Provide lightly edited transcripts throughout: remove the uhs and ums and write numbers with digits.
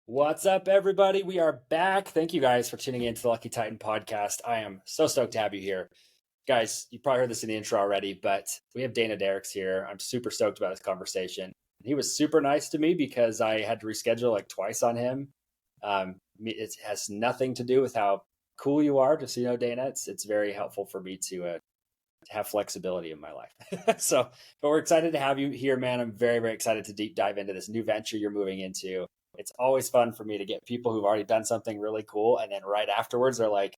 What's up, everybody? We are back. Thank you guys for tuning in to the Lucky Titan podcast. I am so stoked to have you here. Guys, you probably heard this in the intro already, but we have Dana Derricks here. I'm super stoked about this conversation. He was super nice to me because I had to reschedule like twice on him. It has nothing to do with how cool you are, just so you know, Dana. It's very helpful for me to have flexibility in my life. But we're excited to have you here, man. I'm very, very excited to deep dive into this new venture you're moving into. It's always fun for me to get people who've already done something really cool, and then right afterwards they're like,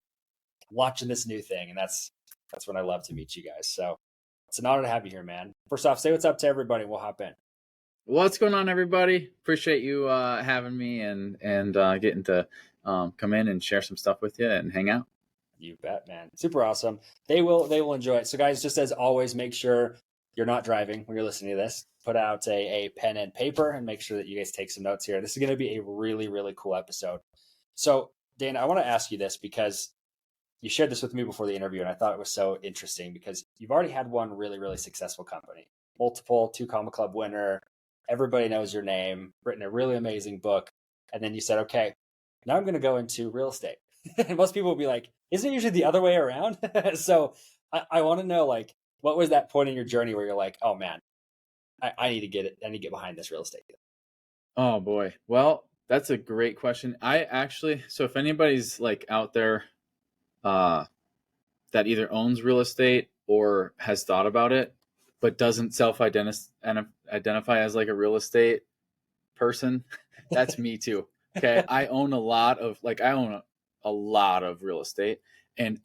I'm watching this new thing, and that's when I love to meet you guys. So it's an honor to have you here, man. First off, say what's up to everybody. We'll hop in. What's going on, everybody? Appreciate you having me and getting to come in and share some stuff with you and hang out. You bet, man. Super awesome. They will enjoy it. So guys, just as always, make sure you're not driving when you're listening to this. Put out a pen and paper and make sure that you guys take some notes here. This is going to be a really, really cool episode. So, Dana, I want to ask you this because you shared this with me before the interview, and I thought it was so interesting because you've already had one really, really successful company, multiple 2 Comma Club winner. Everybody knows your name, written a really amazing book. And then you said, okay, now I'm going to go into real estate. And most people will be like, isn't it usually the other way around? So I want to know, like, what was that point in your journey where you're like, oh man, I need to get it. I need to get behind this real estate. Oh boy. Well, that's a great question. So if anybody's like out there that either owns real estate or has thought about it, but doesn't self-identify as like a real estate person, that's me too. Okay. I own a lot of real estate, and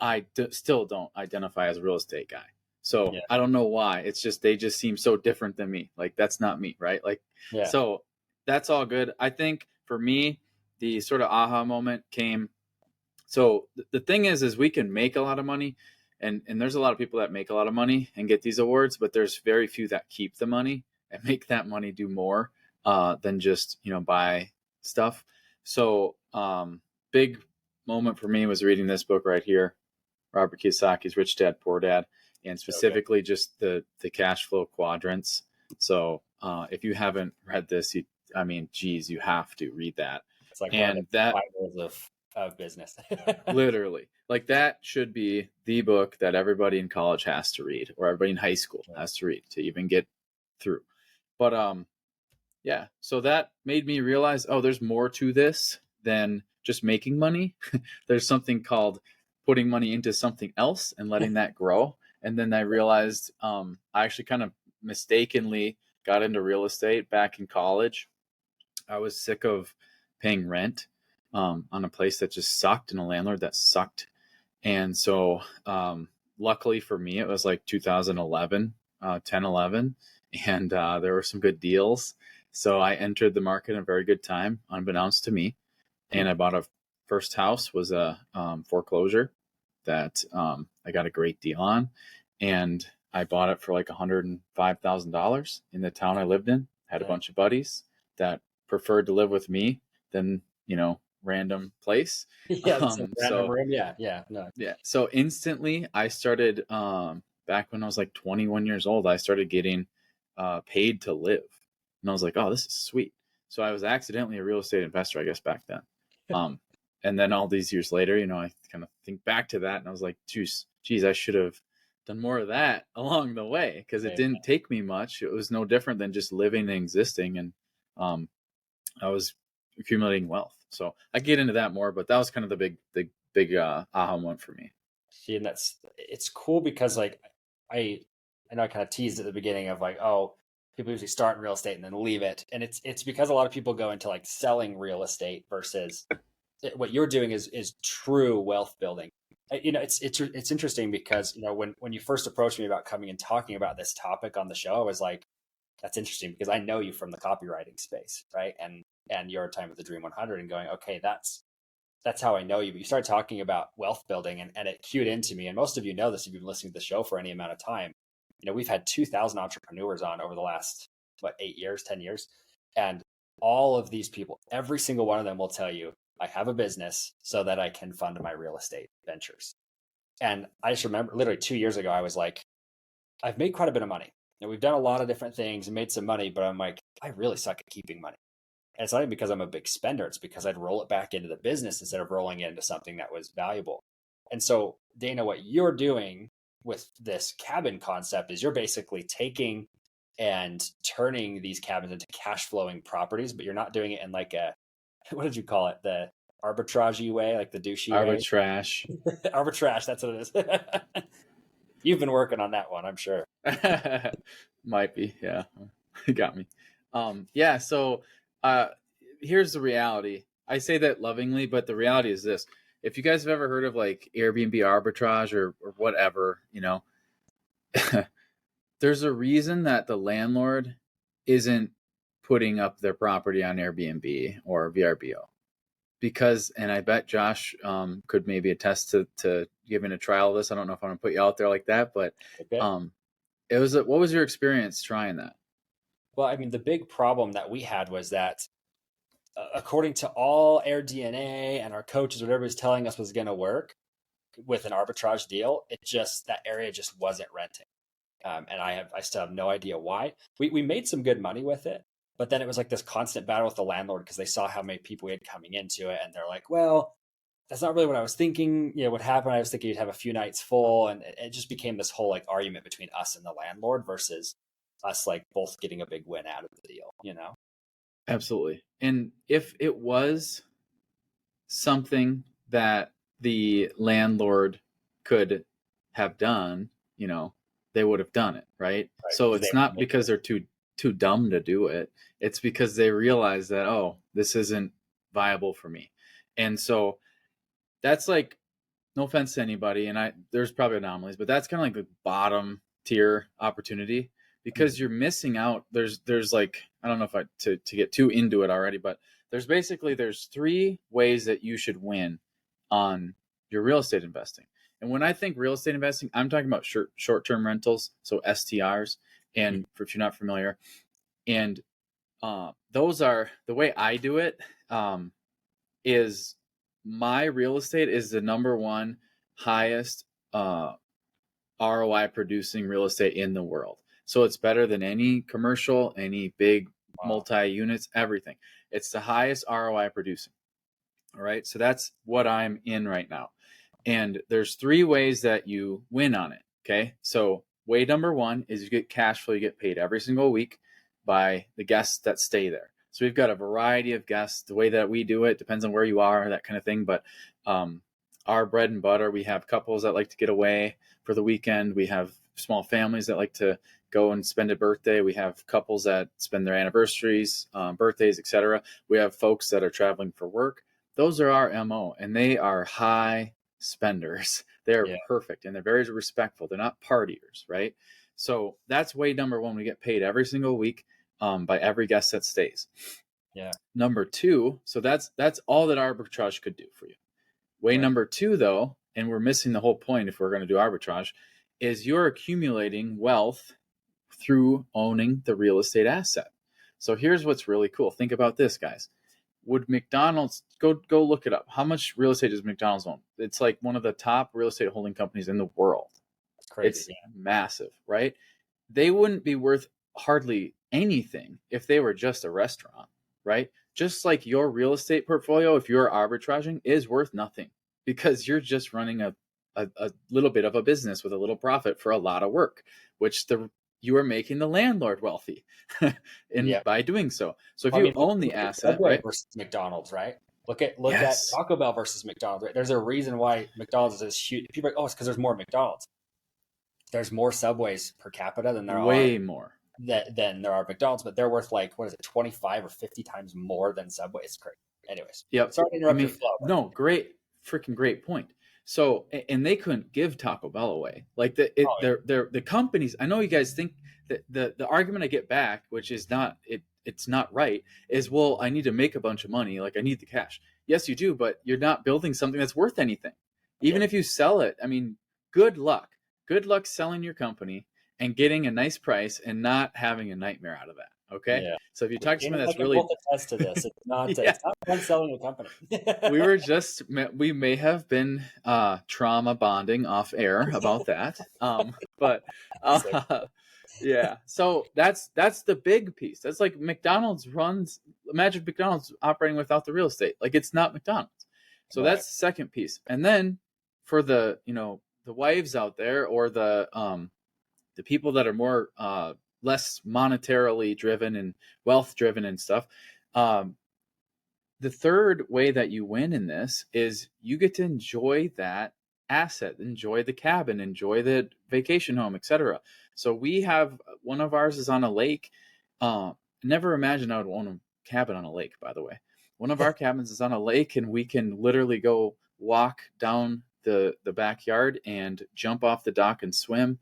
still don't identify as a real estate guy. So I don't know why. It's just, they just seem so different than me. Like, that's not me, right? Like, so that's all good. I think for me, the sort of aha moment came. So the thing is we can make a lot of money, and there's a lot of people that make a lot of money and get these awards, but there's very few that keep the money and make that money do more than just, buy stuff. So big moment for me was reading this book right here, Robert Kiyosaki's Rich Dad, Poor Dad, and specifically just the Cashflow Quadrants. So if you haven't read this, you have to read that. It's like and that of business. Literally, like, that should be the book that everybody in college has to read, or everybody in high school has to read to even get through. But so that made me realize, there's more to this than just making money. There's something called putting money into something else and letting that grow. And then I realized I actually kind of mistakenly got into real estate back in college. I was sick of paying rent on a place that just sucked and a landlord that sucked. And so luckily for me, it was like 2011, 10, 11, and there were some good deals. So I entered the market at a very good time, unbeknownst to me. And I bought a first house, was a foreclosure that I got a great deal on. And I bought it for like $105,000 in the town I lived in. Had a bunch of buddies that preferred to live with me than, random place. Random room. So instantly I started, back when I was like 21 years old, I started getting paid to live. And I was like, oh, this is sweet. So I was accidentally a real estate investor, I guess, back then. And then all these years later, I kind of think back to that, and I was like, geez, I should have done more of that along the way, because it didn't take me much. It was no different than just living and existing. And I was accumulating wealth. So I get into that more, but that was kind of the big aha moment for me. See, and it's cool because, like, I know I kind of teased at the beginning of like, oh, people usually start in real estate and then leave it. And it's because a lot of people go into like selling real estate versus what you're doing is true wealth building. It's interesting because, when you first approached me about coming and talking about this topic on the show, I was like, that's interesting because I know you from the copywriting space, right? And your time with the Dream 100 and going, okay, that's how I know you. But you started talking about wealth building and it cued into me. And most of you know this if you've been listening to the show for any amount of time. We've had 2,000 entrepreneurs on over the last, 8 years, 10 years. And all of these people, every single one of them will tell you, I have a business so that I can fund my real estate ventures. And I just remember literally 2 years ago, I was like, I've made quite a bit of money. We've done a lot of different things and made some money, but I'm like, I really suck at keeping money. And it's not even because I'm a big spender. It's because I'd roll it back into the business instead of rolling it into something that was valuable. And so, Dana, what you're doing with this cabin concept is you're basically taking and turning these cabins into cash flowing properties, but you're not doing it in like a, what did you call it? The arbitrage way, like the douchey way? Arbitrage. Arbitrage, that's what it is. You've been working on that one, I'm sure. Might be, yeah. You got me. Yeah, so here's the reality. I say that lovingly, but the reality is this. If you guys have ever heard of like Airbnb arbitrage or whatever, you know, there's a reason that the landlord isn't putting up their property on Airbnb or VRBO. Because, and I bet Josh could maybe attest to giving a trial of this. I don't know if I want to put you out there like that, but Okay. what was your experience trying that? Well, I mean, the big problem that we had was that according to all AirDNA and our coaches, whatever was telling us was going to work with an arbitrage deal, that area just wasn't renting. And I still have no idea why. We made some good money with it, but then it was like this constant battle with the landlord because they saw how many people we had coming into it, and they're like, "Well, that's not really what I was thinking. You know, what happened? I was thinking you'd have a few nights full," and it just became this whole like argument between us and the landlord versus us like both getting a big win out of the deal. You know? Absolutely. And if it was something that the landlord could have done, you know, they would have done it, right? So it's not because they're too dumb to do it. It's because they realize that, oh, this isn't viable for me. And so that's like, no offense to anybody, and there's probably anomalies, but that's kind of like the bottom tier opportunity because you're missing out. There's like, I don't know if to get too into it already, but there's 3 ways that you should win on your real estate investing. And when I think real estate investing, I'm talking about short-term rentals, so STRs. And if you're not familiar, and those are the way I do it. Is my real estate is the number one highest ROI producing real estate in the world. So it's better than any commercial, any big multi-units, everything. It's the highest ROI producing. All right. So that's what I'm in right now. And there's 3 ways that you win on it. Okay. So way number 1 is you get cash flow. You get paid every single week by the guests that stay there. So we've got a variety of guests. The way that we do it depends on where you are, that kind of thing. But our bread and butter, we have couples that like to get away for the weekend. We have small families that like to go and spend a birthday. We have couples that spend their anniversaries, birthdays, etc. We have folks that are traveling for work. Those are our MO, and they are high spenders. They're perfect, and they're very respectful. They're not partiers, right? So that's way number 1. We get paid every single week by every guest that stays. Yeah. Number 2, so that's all that arbitrage could do for you. Way number 2, though, and we're missing the whole point if we're going to do arbitrage, is you're accumulating wealth through owning the real estate asset. So here's what's really cool. Think about this, guys. Would McDonald's, go look it up. How much real estate does McDonald's own? It's like one of the top real estate holding companies in the world. It's crazy. It's massive, right? They wouldn't be worth hardly anything if they were just a restaurant, right? Just like your real estate portfolio, if you're arbitraging, is worth nothing because you're just running a little bit of a business with a little profit for a lot of work, which you are making the landlord wealthy by doing so. So if you own the asset, Subway right? versus McDonald's, right? Look at Taco Bell versus McDonald's. Right? There's a reason why McDonald's is this huge. People are like, oh, it's because there's more McDonald's. There's more Subways per capita than there are. Way more. Than there are McDonald's, but they're worth like, what is it, 25 or 50 times more than Subway. It's crazy. Anyways. Yep. Sorry to interrupt your flow. No, freaking great point. So, and they couldn't give Taco Bell away. Like the companies, I know you guys think that the argument I get back, which is it's not right, is, well, I need to make a bunch of money. Like I need the cash. Yes, you do, but you're not building something that's worth anything. Even if you sell it, I mean, good luck. Good luck selling your company and getting a nice price and not having a nightmare out of that. Okay. Yeah. So if you talk to someone that's really attest to this, it's not, it's not fun selling a company. we may have been trauma bonding off air about that. Yeah. So that's the big piece. That's like McDonald's runs. Imagine McDonald's operating without the real estate. Like it's not McDonald's. So Right. that's the second piece. And then for the the wives out there, or the people that are more less monetarily driven and wealth driven and stuff, um, the third way that you win in this is you get to enjoy that asset, enjoy the cabin, enjoy the vacation home, etc. So we have one of ours is on a lake. Never imagined I would own a cabin on a lake, by the way. One of our cabins is on a lake, and we can literally go walk down the backyard and jump off the dock and swim,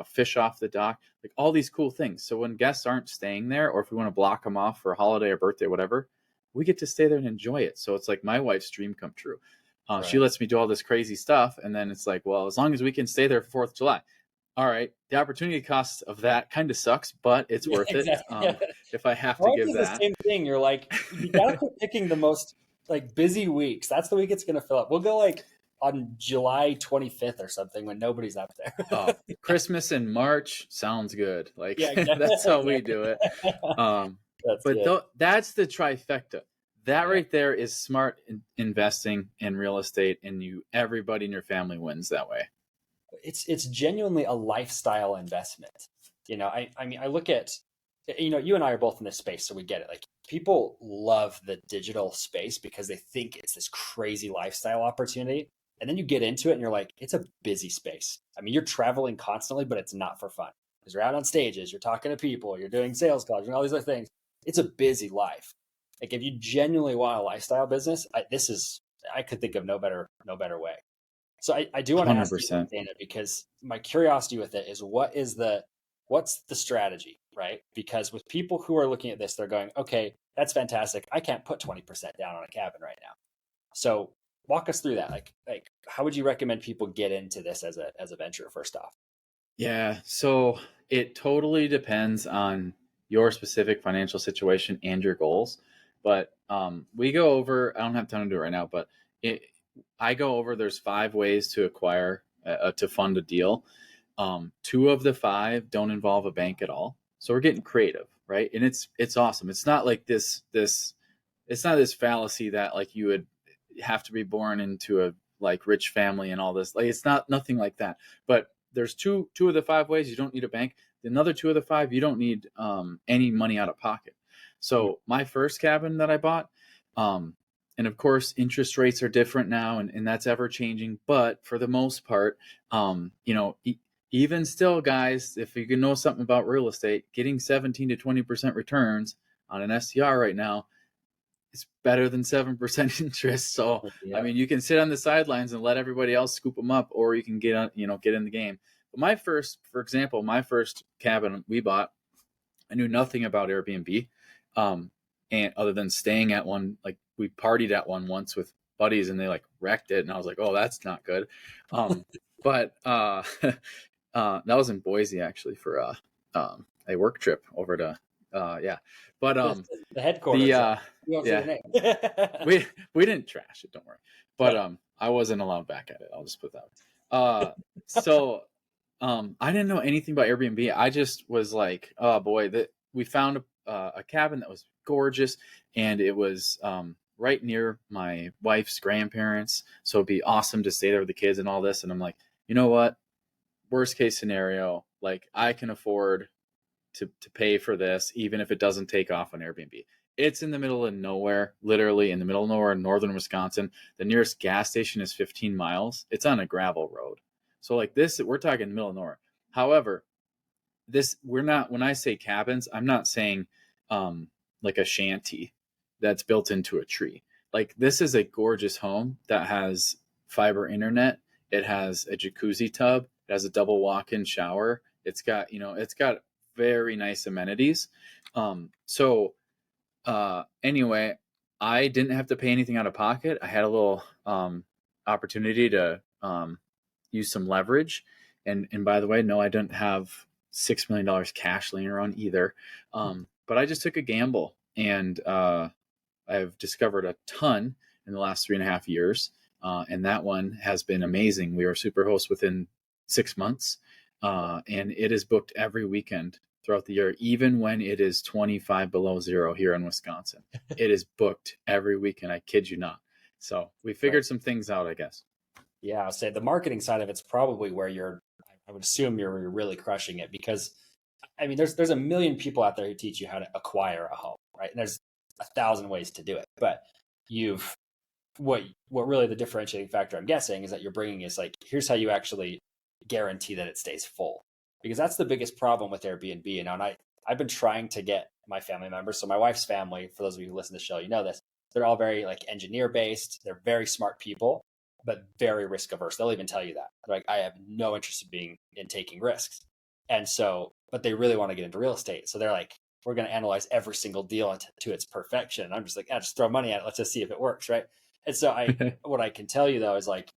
fish off the dock, like all these cool things. So when guests aren't staying there, or if we want to block them off for a holiday or birthday, whatever, we get to stay there and enjoy it. So it's like my wife's dream come true. She Right. lets me do all this crazy stuff, and then it's like, well, as long as we can stay there for 4th of July. All right, the opportunity cost of that kind of sucks, but it's Yeah, worth it. exactly. If I have My to wife give does the that. same thing. You're like, you gotta quit picking the most like busy weeks. That's the week it's gonna fill up. We'll go like on July 25th or something when nobody's up there. Christmas in March sounds good. Like Yeah, exactly. that's how we do it. That's But good. that's the trifecta. That Yeah. right there is smart investing in real estate, and everybody in your family wins that way. It's genuinely a lifestyle investment. I mean, I look at, you and I are both in this space, so we get it. Like people love the digital space because they think it's this crazy lifestyle opportunity. And then you get into it and you're like, it's a busy space. I mean, you're traveling constantly, but it's not for fun because you're out on stages, you're talking to people, you're doing sales calls, and all these other things. It's a busy life. Like if you genuinely want a lifestyle business, I could think of no better way. So I do want to ask you this, 100%. Dana, because my curiosity with it is what's the strategy, right? Because with people who are looking at this, they're going, okay, that's fantastic. I can't put 20% down on a cabin right now. So walk us through that. Like how would you recommend people get into this as a venture first off? Yeah. So it totally depends on your specific financial situation and your goals. But we go over, I don't have time to do it right now, but it, I go over, there's 5 ways to acquire, to fund a deal. 2 of the 5 don't involve a bank at all. So we're getting creative, right? And it's awesome. It's not like it's not this fallacy that like you would have to be born into a like rich family and all this. Like it's not nothing like that. But there's two of the 5 ways you don't need a bank. Another 2 of the 5 you don't need any money out of pocket. So my first cabin that I bought, and of course interest rates are different now, and that's ever changing. But for the most part, even still, guys, if you can know something about real estate, getting 17 to 20% returns on an STR right now, it's better than 7% interest. So, I Yeah. mean, you can sit on the sidelines and let everybody else scoop them up, or you can get on, get in the game. But for example, my first cabin we bought, I knew nothing about Airbnb, and other than staying at one, like we partied at one once with buddies, and they like wrecked it, and I was like, oh, that's not good. But that was in Boise actually for a work trip over to yeah. But The headquarters. the You won't say yeah, the name. we didn't trash it, don't worry. But Right. I wasn't allowed back at it. I'll just put that. So I didn't know anything about Airbnb. I just was like, oh boy, that we found a cabin that was gorgeous, and it was right near my wife's grandparents, so it'd be awesome to stay there with the kids and all this. And I'm like, you know what? Worst case scenario, like I can afford to pay for this, even if it doesn't take off on Airbnb. It's in the middle of nowhere, literally in the middle of nowhere in northern Wisconsin. The nearest gas station is 15 miles. It's on a gravel road. So like this, we're talking middle of nowhere. However, we're not, when I say cabins, I'm not saying like a shanty that's built into a tree. Like this is a gorgeous home that has fiber internet. It has a jacuzzi tub. It has a double walk-in shower. It's got very nice amenities. Anyway, I didn't have to pay anything out of pocket. I had a little opportunity to use some leverage. And by the way, no, I didn't have $6 million cash laying around either. But I just took a gamble, and I've discovered a ton in the last 3.5 years. And that one has been amazing. We were super host within 6 months. and it is booked every weekend throughout the year, even when it is 25 below zero here in Wisconsin. It is booked every weekend. I kid you not. So we figured some things out, I guess. Yeah, I'll say the marketing side of it's probably where I would assume you're really crushing it, because I mean, there's a million people out there who teach you how to acquire a home, right? And there's 1,000 ways to do it, but you've what really the differentiating factor, I'm guessing, is that you're bringing is like, here's how you actually guarantee that it stays full, because that's the biggest problem with Airbnb. And I've been trying to get my family members. So my wife's family, for those of you who listen to the show, you know this. They're all very like engineer based. They're very smart people, but very risk averse. They'll even tell you that. They're like, I have no interest in taking risks. And so, but they really want to get into real estate. So they're like, we're going to analyze every single deal to its perfection. And I'm just like, just throw money at it. Let's just see if it works. Right. And so what I can tell you though, is like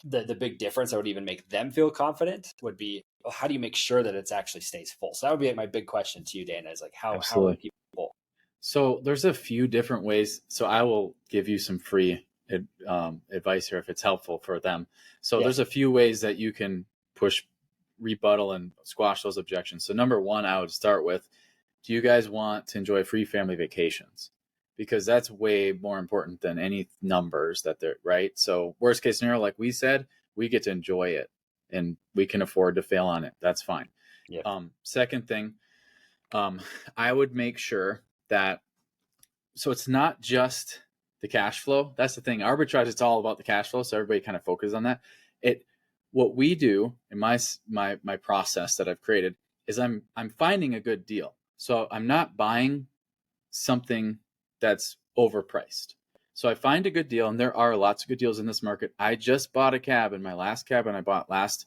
the big difference that would even make them feel confident would be, well, how do you make sure that it actually stays full? So that would be like my big question to you, Dana, is like, how are people full? So there's a few different ways. So I will give you some free advice here if it's helpful for them. So there's a few ways that you can push, rebuttal, and squash those objections. So number one, I would start with, do you guys want to enjoy free family vacations? Because that's way more important than any numbers that they're right. So worst case scenario, like we said, we get to enjoy it and we can afford to fail on it. That's fine. Yeah. Second thing, I would make sure that, so it's not just the cash flow. That's the thing. Arbitrage, it's all about the cash flow. So everybody kind of focuses on that. What we do in my process that I've created is I'm finding a good deal. So I'm not buying something that's overpriced. So I find a good deal, and there are lots of good deals in this market. I just bought a cabin, my last cabin I bought last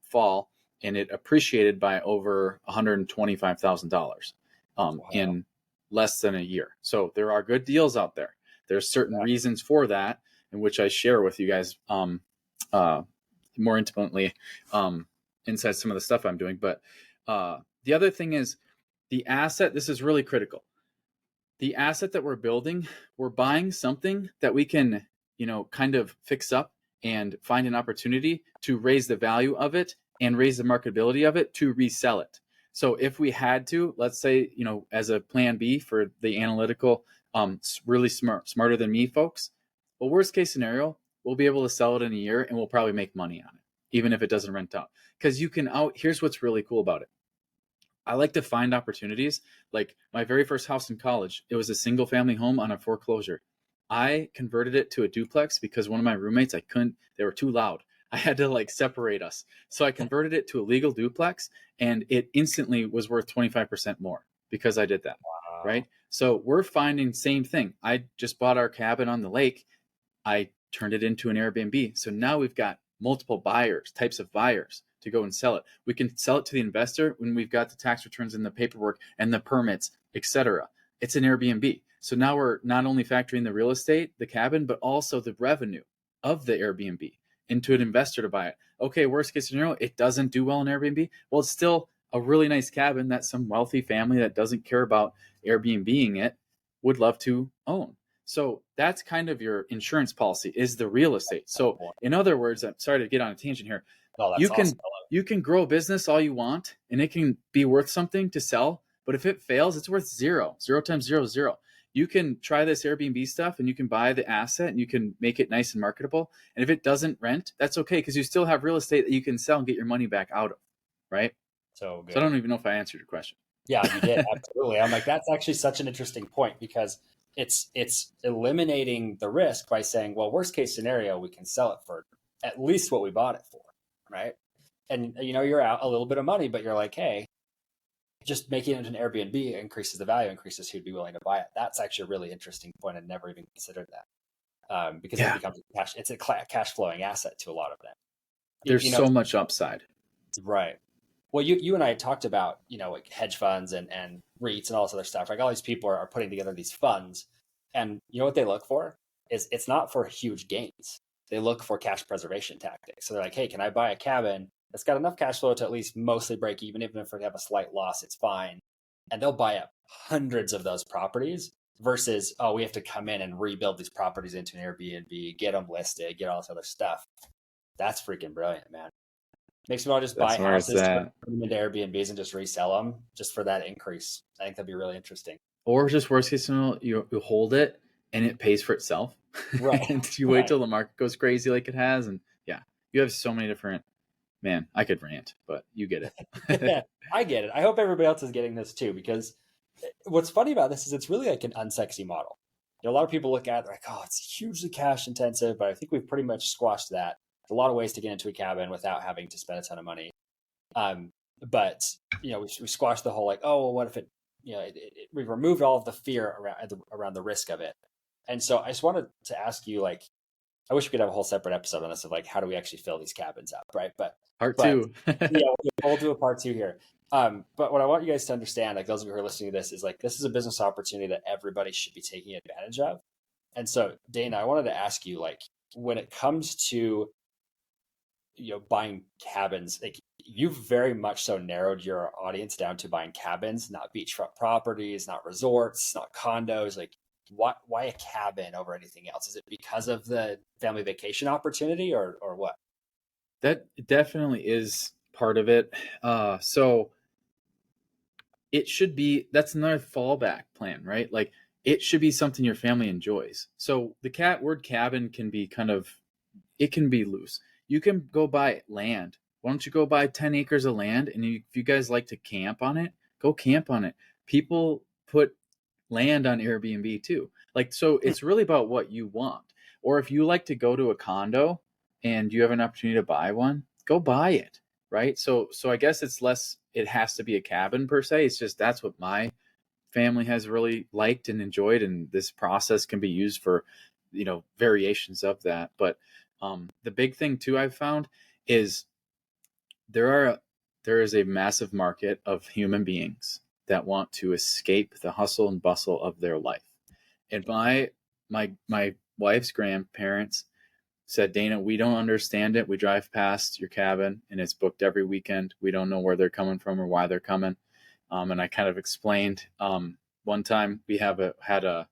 fall, and it appreciated by over $125,000 in less than a year. So there are good deals out there. There's certain reasons for that, in which I share with you guys more intimately inside some of the stuff I'm doing. But the other thing is the asset. This is really critical. The asset that we're building, we're buying something that we can, kind of fix up and find an opportunity to raise the value of it and raise the marketability of it to resell it. So if we had to, let's say, as a plan B for the analytical, really smarter than me folks, well, worst case scenario, we'll be able to sell it in a year and we'll probably make money on it, even if it doesn't rent out. Because here's what's really cool about it. I like to find opportunities. Like my very first house in college, it was a single family home on a foreclosure. I converted it to a duplex because one of my roommates, they were too loud. I had to separate us. So I converted it to a legal duplex and it instantly was worth 25% more because I did that. Wow. Right. So we're finding same thing. I just bought our cabin on the lake. I turned it into an Airbnb. So now we've got multiple types of buyers to go and sell it. We can sell it to the investor when we've got the tax returns and the paperwork and the permits, etc. It's an Airbnb. So now we're not only factoring the real estate, the cabin, but also the revenue of the Airbnb into an investor to buy it. Okay, worst case scenario, it doesn't do well in Airbnb. Well, it's still a really nice cabin that some wealthy family that doesn't care about Airbnb-ing it would love to own. So that's kind of your insurance policy, is the real estate. So in other words, I'm sorry to get on a tangent here. No, that's awesome. You can grow a business all you want and it can be worth something to sell, but if it fails, it's worth zero times zero, zero. You can try this Airbnb stuff and you can buy the asset and you can make it nice and marketable. And if it doesn't rent, that's okay, because you still have real estate that you can sell and get your money back out of, right? So good. So I don't even know if I answered your question. Yeah, you did. Absolutely. I'm like, that's actually such an interesting point, because it's eliminating the risk by saying, well, worst case scenario, we can sell it for at least what we bought it for, right? And you're out a little bit of money, but you're like, hey, just making it an Airbnb increases the value, increases who'd be willing to buy it. That's actually a really interesting point. I'd never even considered that, because it becomes it's a cash flowing asset to a lot of them. There's so much upside. Right. Well, you and I talked about, like hedge funds and REITs and all this other stuff. Like all these people are putting together these funds, and you know what they look for is, it's not for huge gains. They look for cash preservation tactics. So they're like, hey, can I buy a cabin that's got enough cash flow to at least mostly break even if we have a slight loss, it's fine. And they'll buy up hundreds of those properties versus, oh, we have to come in and rebuild these properties into an Airbnb, get them listed, get all this other stuff. That's freaking brilliant, man. Makes me want to just buy That's where it's houses, turn at. them into Airbnbs, and just resell them just for that increase. I think that'd be really interesting. Or just worst case scenario, you hold it and it pays for itself. Right. And you wait Right. till the market goes crazy like it has. And yeah, you have so many different, man, I could rant, but you get Yeah, it. I get it. I hope everybody else is getting this too, because what's funny about this is it's really like an unsexy model. You know, a lot of people look at it like, oh, it's hugely cash intensive, but I think we've pretty much squashed that. There's a lot of ways to get into a cabin without having to spend a ton of money. Um, but you know, we squashed the whole like, oh, well, what if it, you know, we removed all of the fear around the risk of it. And so I just wanted to ask you, like, I wish we could have a whole separate episode on this of like how do we actually fill these cabins up, right? Part But two. yeah, we'll do a part two here. But what I want you guys to understand, like those of you who are listening to this, is like this is a business opportunity that everybody should be taking advantage of. And so, Dana, I wanted to ask you, like, when it comes to buying cabins, like you've very much so narrowed your audience down to buying cabins, not beachfront properties, not resorts, not condos. Like, why a cabin over anything else? Is it because of the family vacation opportunity, or what? That definitely is part of it. So it should be, that's another fallback plan, right? Like it should be something your family enjoys. So the word cabin can be it can be loose. You can go buy land. Why don't you go buy 10 acres of land? And if you guys like to camp on it, go camp on it. People put land on Airbnb too. Like, so it's really about what you want. Or if you like to go to a condo and you have an opportunity to buy one, go buy it. Right. So I guess it's less, it has to be a cabin per se. It's just, that's what my family has really liked and enjoyed. And this process can be used for, variations of that. But the big thing too, I've found is there is a massive market of human beings that want to escape the hustle and bustle of their life. And my wife's grandparents said, Dana, we don't understand it. We drive past your cabin and it's booked every weekend. We don't know where they're coming from or why they're coming. And I kind of explained. One time we had a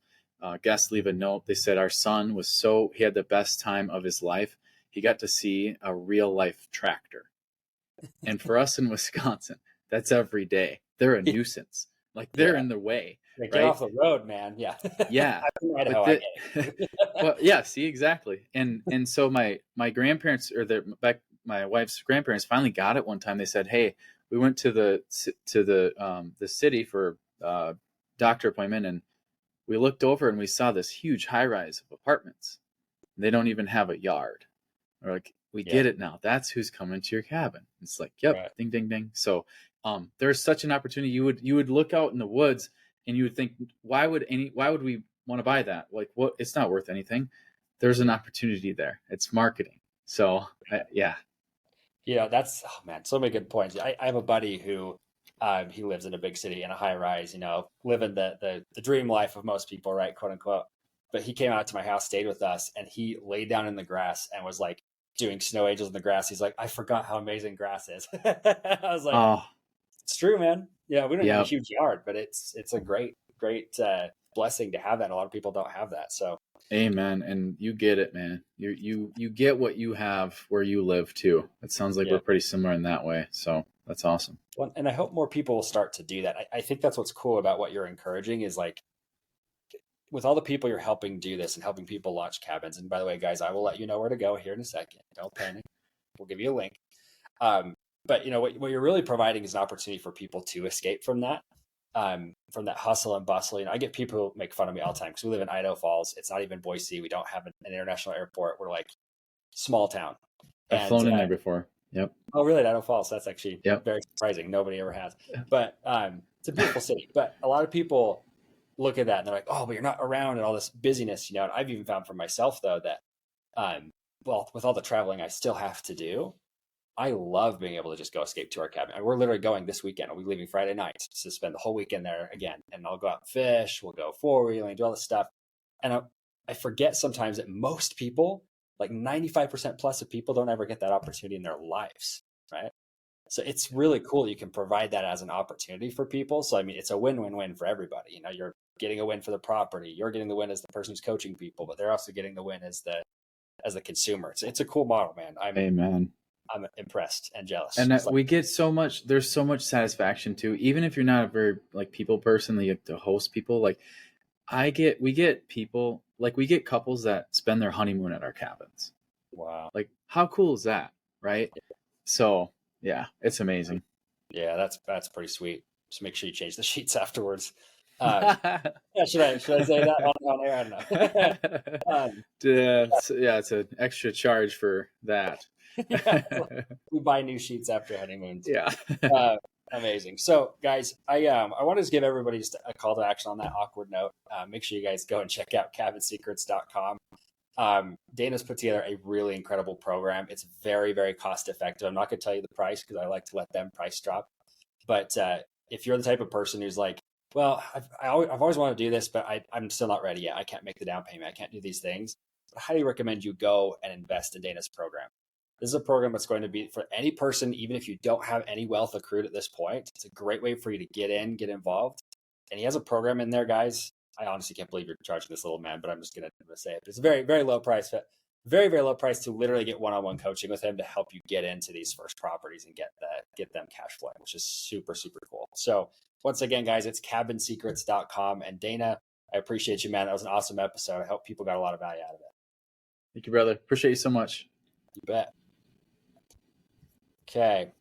guest leave a note. They said our son he had the best time of his life. He got to see a real life tractor. And for us in Wisconsin, that's every day. They're a nuisance. Like they're Yeah, in the way, yeah, get right? off the road, man. Yeah. Yeah. I'm from But Idaho. I get it. well, yeah, see, exactly. And so my grandparents my wife's grandparents finally got it one time. They said, hey, we went to the city for doctor appointment, and we looked over and we saw this huge high rise of apartments. They don't even have a yard. We're like, we Yeah. get it now. That's who's coming to your cabin. It's like, yep, Right. ding, ding, ding. So there's such an opportunity. You would look out in the woods and you would think, why would we want to buy that? Like, what? It's not worth anything. There's an opportunity there. It's marketing. So yeah. That's, oh man, so many good points. I have a buddy who he lives in a big city in a high rise, living the dream life of most people, right? Quote unquote. But he came out to my house, stayed with us, and he laid down in the grass and was like doing snow angels in the grass. He's like, I forgot how amazing grass is. I was like, Oh, it's true, man. Yeah, we don't have a yeah. huge yard, but it's a great blessing to have that. A lot of people don't have that. So Amen. And you get it, man. You get what you have where you live too. It sounds like yeah. we're pretty similar in that way. So that's awesome. Well, and I hope more people will start to do that. I think that's what's cool about what you're encouraging is like with all the people you're helping do this and helping people launch cabins. And by the way, guys, I will let you know where to go here in a second. Don't panic. We'll give you a link. But what you're really providing is an opportunity for people to escape from that hustle and bustle. I get people who make fun of me all the time because we live in Idaho Falls. It's not even Boise. We don't have an international airport. We're like small town. I've And flown in there before. Yep. oh, really? Idaho Falls. That's actually Yep. very surprising. Nobody ever has. But it's a beautiful city. But a lot of people look at that and they're like, oh, but you're not around and all this busyness. And I've even found for myself though that with all the traveling I still have to do, I love being able to just go escape to our cabin. And we're literally going this weekend. We'll be leaving Friday night to spend the whole weekend there again. And I'll go out and fish. We'll go four-wheeling, do all this stuff. And I forget sometimes that most people, like 95% plus of people, don't ever get that opportunity in their lives, right? So it's really cool. You can provide that as an opportunity for people. So, I mean, it's a win-win-win for everybody. You're getting a win for the property. You're getting the win as the person who's coaching people, but they're also getting the win as the consumer. It's a cool model, man. Amen. I'm impressed and jealous. And It's like, we get so much, there's so much satisfaction too, even if you're not a very like people person, like to host people. Like we get people, like we get couples that spend their honeymoon at our cabins. wow. Like how cool is that? Right. So yeah, it's amazing. Yeah, that's pretty sweet. Just make sure you change the sheets afterwards. Yeah, should I say that on air? I don't know. It's an extra charge for that. Yeah, we buy new sheets after honeymoons. Yeah. Amazing. So, guys, I want to just give everybody just a call to action on that awkward note. Make sure you guys go and check out cabinsecrets.com. Dana's put together a really incredible program. It's very, very cost effective. I'm not going to tell you the price because I like to let them price drop. But if you're the type of person who's like, well, I've always wanted to do this, but I'm still not ready yet. I can't make the down payment. I can't do these things. I highly recommend you go and invest in Dana's program. This is a program that's going to be for any person, even if you don't have any wealth accrued at this point. It's a great way for you to get involved. And he has a program in there, guys. I honestly can't believe you're charging this little man, but I'm just going to say it. It's a very, very low price, very, very low price to literally get one-on-one coaching with him to help you get into these first properties and get them cash flowing, which is super, super cool. So once again, guys, it's cabinsecrets.com. And Dana, I appreciate you, man. That was an awesome episode. I hope people got a lot of value out of it. Thank you, brother. Appreciate you so much. You bet. Okay.